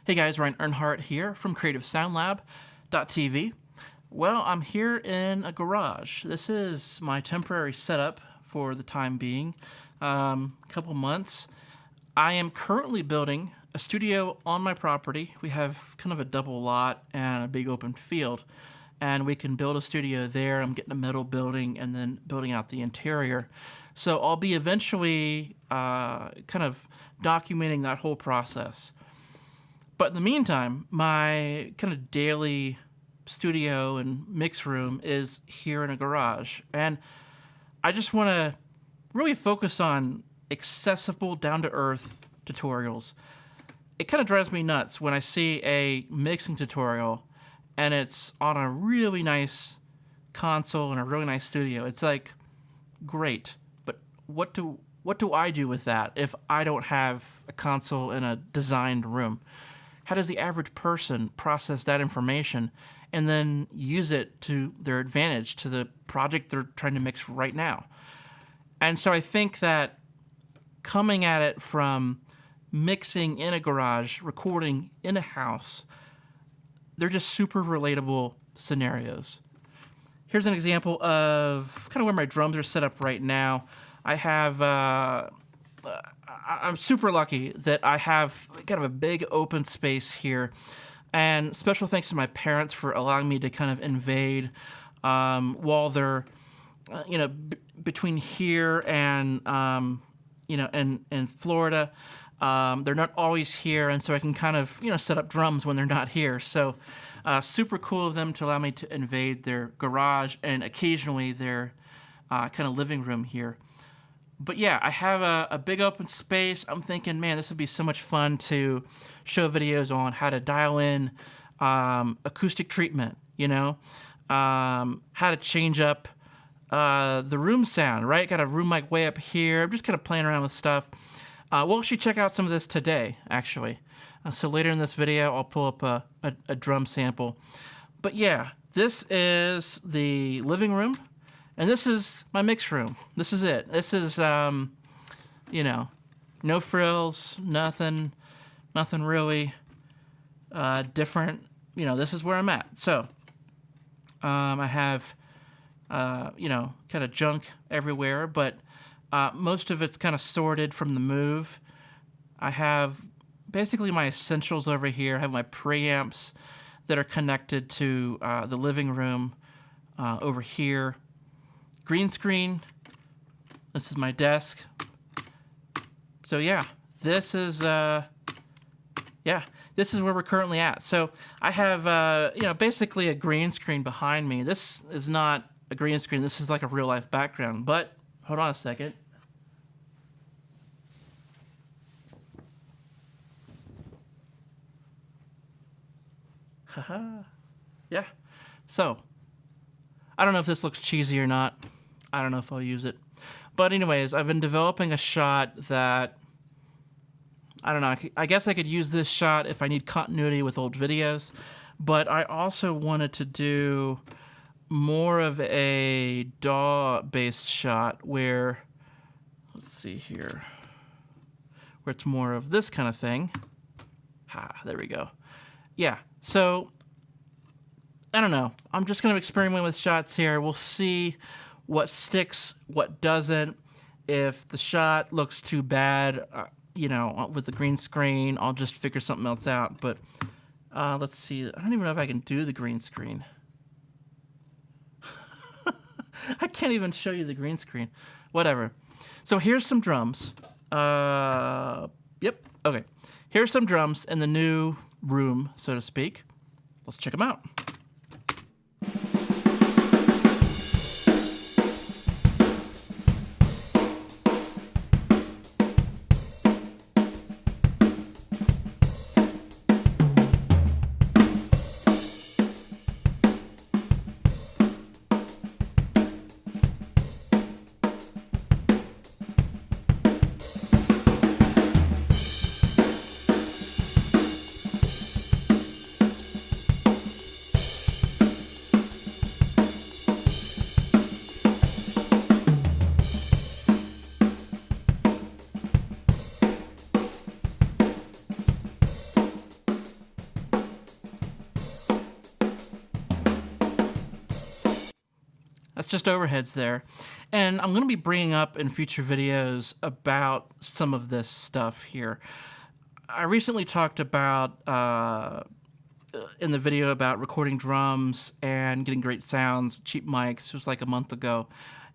Hey guys, Ryan Earnhardt here from CreativeSoundLab.tv. Well, I'm here in a garage. This is my temporary setup for the time being, couple months. I am currently building a studio on my property. We have kind of a double lot and a big open field, and we can build a studio there. I'm getting a metal building and then building out the interior. So I'll be eventually kind of documenting that whole process. But in the meantime, my kind of daily studio and mix room is here in a garage. And I just want to really focus on accessible, down-to-earth tutorials. It kind of drives me nuts when I see a mixing tutorial and it's on a really nice console and a really nice studio. It's like, great, but what do I do with that if I don't have a console in a designed room? How does the average person process that information and then use it to their advantage, to the project they're trying to mix right now? And so I think that coming at it from mixing in a garage, recording in a house, they're just super relatable scenarios. Here's an example of kind of where my drums are set up right now. I have I'm super lucky that I have kind of a big open space here, and special thanks to my parents for allowing me to kind of invade while they're, between here and, and Florida. They're not always here, and so I can kind of, set up drums when they're not here. So super cool of them to allow me to invade their garage and occasionally their kind of living room here. But yeah, I have a big open space. I'm thinking, man, this would be so much fun to show videos on how to dial in acoustic treatment, how to change up the room sound, right? Got a room mic way up here. I'm just kind of playing around with stuff. We'll actually check out some of this today, actually. So later in this video, I'll pull up a drum sample. But yeah, this is the living room. And this is my mix room. This is it. This is, no frills, nothing really different. This is where I'm at. So I have, kind of junk everywhere, but most of it's kind of sorted from the move. I have basically my essentials over here. I have my preamps that are connected to the living room over here. Green screen. This is my desk. So yeah, this is where we're currently at. So I have basically a green screen behind me. This is not a green screen. This is like a real life background. But hold on a second. Haha. Yeah. So I don't know if this looks cheesy or not. I don't know if I'll use it. But anyways, I've been developing a shot that, I don't know, I guess I could use this shot if I need continuity with old videos. But I also wanted to do more of a DAW-based shot where, let's see here, where it's more of this kind of thing. There we go. Yeah, so I don't know. I'm just going to experiment with shots here. We'll see what sticks, what doesn't. If the shot looks too bad, with the green screen, I'll just figure something else out. But let's see. I don't even know if I can do the green screen. I can't even show you the green screen. Whatever. So here's some drums. Yep. Okay. Here's some drums in the new room, so to speak. Let's check them out. that's just overheads there. And I'm going to be bringing up in future videos about some of this stuff here. I recently talked about, in the video about recording drums and getting great sounds, cheap mics. It was like a month ago.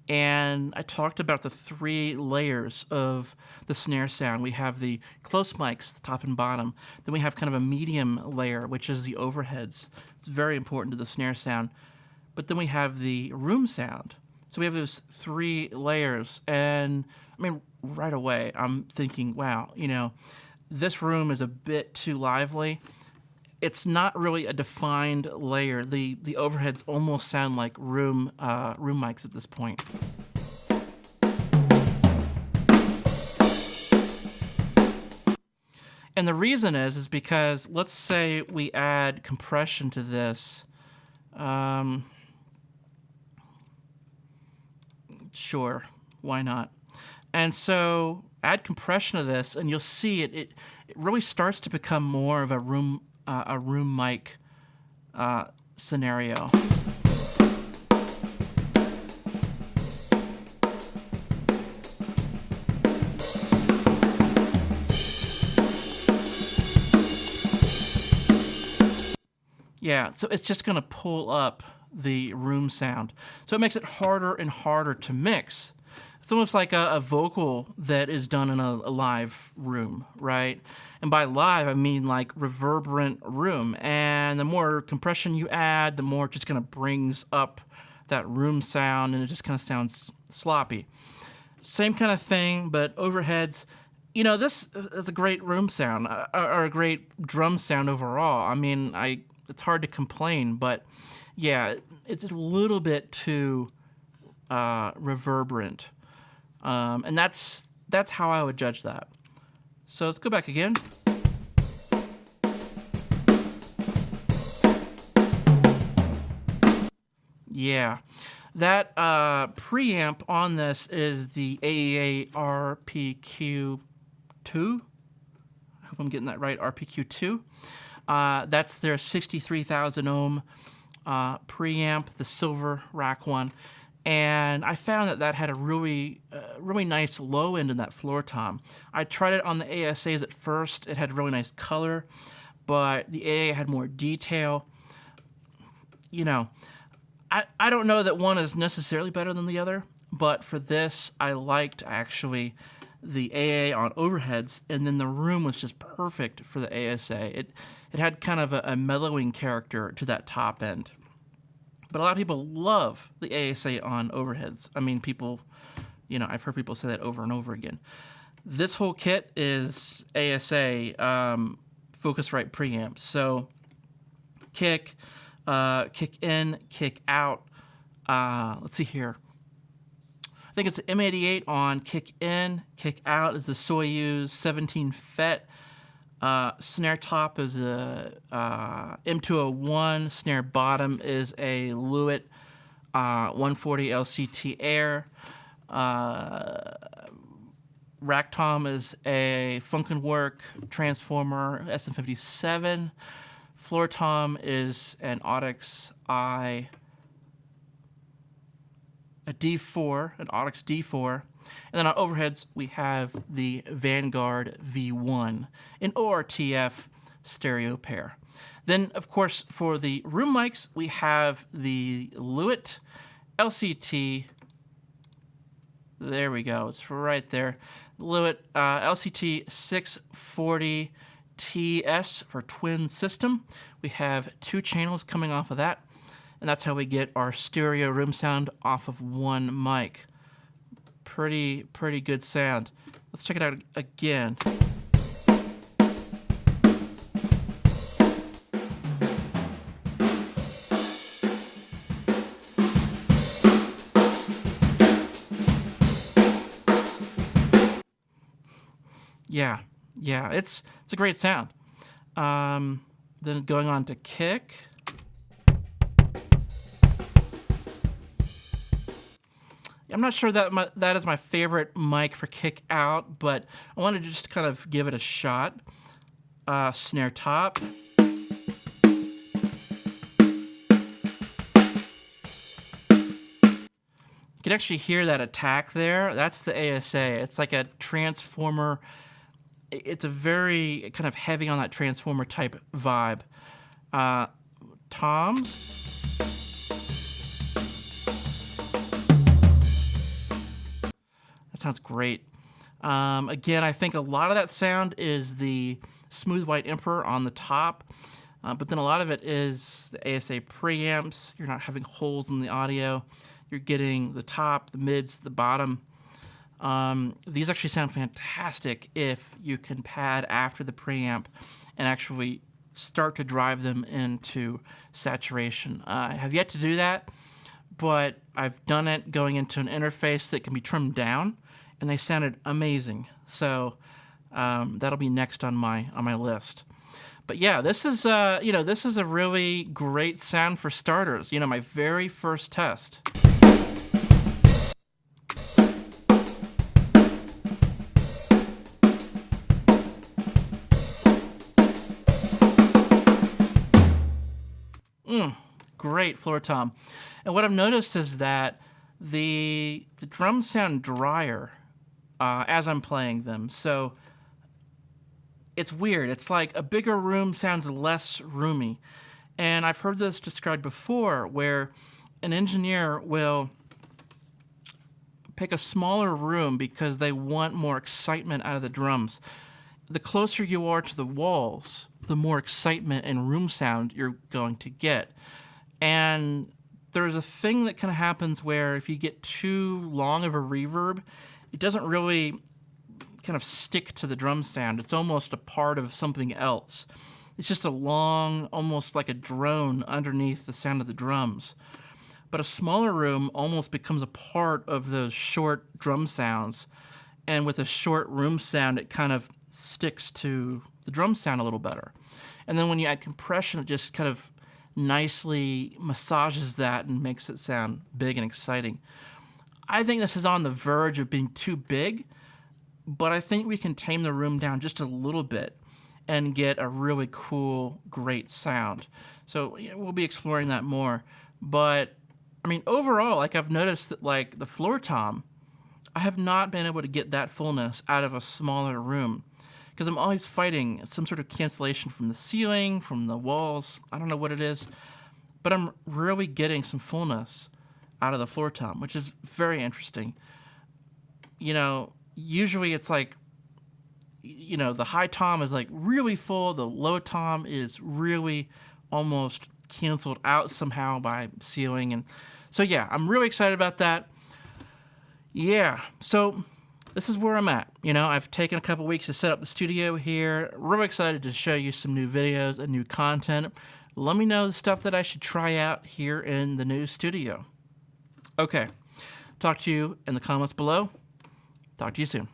And I talked about the 3 layers of the snare sound. We have the close mics, the top and bottom. Then we have kind of a medium layer, which is the overheads. It's very important to the snare sound. But then we have the room sound. So we have those 3 layers. And I mean, right away, I'm thinking, wow, you know, this room is a bit too lively. It's not really a defined layer. The overheads almost sound like room mics at this point. And the reason is because let's say we add compression to this. Sure, why not? And so add compression to this, and you'll see it really starts to become more of a room mic scenario. Yeah, so it's just going to pull up the room sound. So it makes it harder and harder to mix. It's almost like a vocal that is done in a live room, right? And by live, I mean like reverberant room. And the more compression you add, the more it just kind of brings up that room sound, and it just kind of sounds sloppy. Same kind of thing, but overheads. You know, this is a great room sound, or a great drum sound overall. I mean, it's hard to complain, but yeah, it's a little bit too reverberant. And that's how I would judge that. So let's go back again. Yeah, that preamp on this is the AEA RPQ2. I hope I'm getting that right, RPQ2. That's their 63,000 ohm preamp, the silver rack one. And I found that had a really nice low end in that floor tom. I tried it on the ASAs at first. It had really nice color, but the AA had more detail. You know, I don't know that one is necessarily better than the other, but for this, I liked actually the AA on overheads, and then the room was just perfect for the ASA. It had kind of a mellowing character to that top end. But a lot of people love the ASA on overheads. I mean, people, you know, I've heard people say that over and over again. This whole kit is ASA Focusrite preamps. So kick in, kick out. Let's see here. I think it's an M88 on kick in, kick out is a Soyuz 17 FET. Snare top is a M201. Snare bottom is a Lewitt 140 LCT Air. Rack tom is a Funkenwerk Transformer SM57. Floor tom is an Audix a D4, an Audix D4. And then on overheads, we have the Vanguard V1, an ORTF stereo pair. Then, of course, for the room mics, we have the Lewitt LCT. There we go. It's right there. Lewitt LCT 640 TS for twin system. We have 2 channels coming off of that, and that's how we get our stereo room sound off of one mic. Pretty good sound. Let's check it out again. Yeah, it's a great sound. Then going on to kick. I'm not sure that that is my favorite mic for kick out, but I wanted to just kind of give it a shot. Snare top. can actually hear that attack there. That's the ASA. It's like a transformer. It's a very kind of heavy on that transformer type vibe. Toms. That sounds great. Again, I think a lot of that sound is the Smooth White Emperor on the top, but then a lot of it is the ASA preamps. You're not having holes in the audio. You're getting the top, the mids, the bottom. These actually sound fantastic if you can pad after the preamp and actually start to drive them into saturation. I have yet to do that, but I've done it going into an interface that can be trimmed down, and they sounded amazing. So that'll be next on my list. But yeah, this is this is a really great sound for starters. My very first test. Great floor tom. And what I've noticed is that the drums sound drier as I'm playing them. So it's weird. It's like a bigger room sounds less roomy. And I've heard this described before where an engineer will pick a smaller room because they want more excitement out of the drums. The closer you are to the walls, the more excitement and room sound you're going to get. And there's a thing that kind of happens where if you get too long of a reverb, it doesn't really kind of stick to the drum sound. It's almost a part of something else. It's just a long, almost like a drone underneath the sound of the drums. But a smaller room almost becomes a part of those short drum sounds. And with a short room sound, it kind of sticks to the drum sound a little better. And then when you add compression, it just kind of nicely massages that and makes it sound big and exciting. I think this is on the verge of being too big, but I think we can tame the room down just a little bit and get a really cool, great sound. So we'll be exploring that more. But I mean, overall, like I've noticed that like the floor tom, I have not been able to get that fullness out of a smaller room because I'm always fighting some sort of cancellation from the ceiling, from the walls. I don't know what it is, but I'm really getting some fullness out of the floor tom, which is very interesting. Usually it's like, the high tom is like really full, the low tom is really almost canceled out somehow by ceiling. And so, yeah, I'm really excited about that. Yeah, so this is where I'm at. I've taken a couple weeks to set up the studio here. Really excited to show you some new videos and new content. Let me know the stuff that I should try out here in the new studio. Okay, talk to you in the comments below. Talk to you soon.